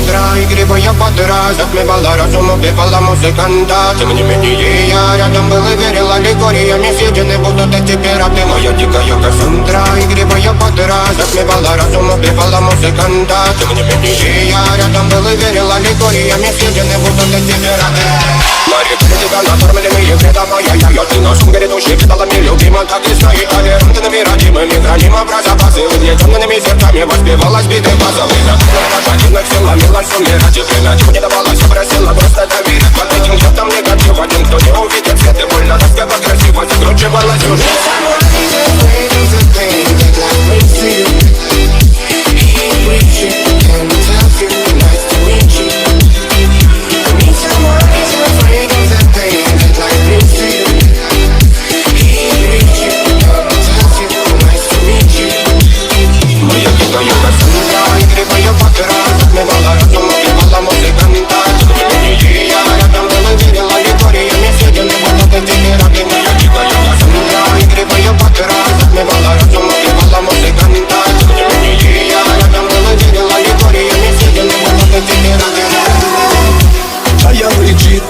Кассандра, игривая подра, затмевала разум, убивала музыканта. Тем не менее я рядом был и верил аллегориями. Съедены будут эти пираты. Моя дикая Кассандра, игривая подра, затмевала разум, убивала музыканта. Тем не менее я рядом был и верил аллегориями. Съедены будут эти пираты. Мари, тебя накормленные предавая я ты нашим грядущим педалами любима. Так и стоит толерантными, родимыми, хранимо про запасы. Угнетенными сердцами воспевалась биты базовых. Один сил ломилась умирать и время не давалась, просила просто доверять. Под этим чертом негатив, один кто не увидит свет и больно тоскова красиво закручивалась уже.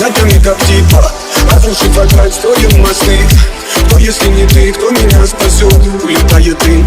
Ногами как типа, разрушив опять строим мосты. Кто если не ты, кто меня спасет? Улетает дым.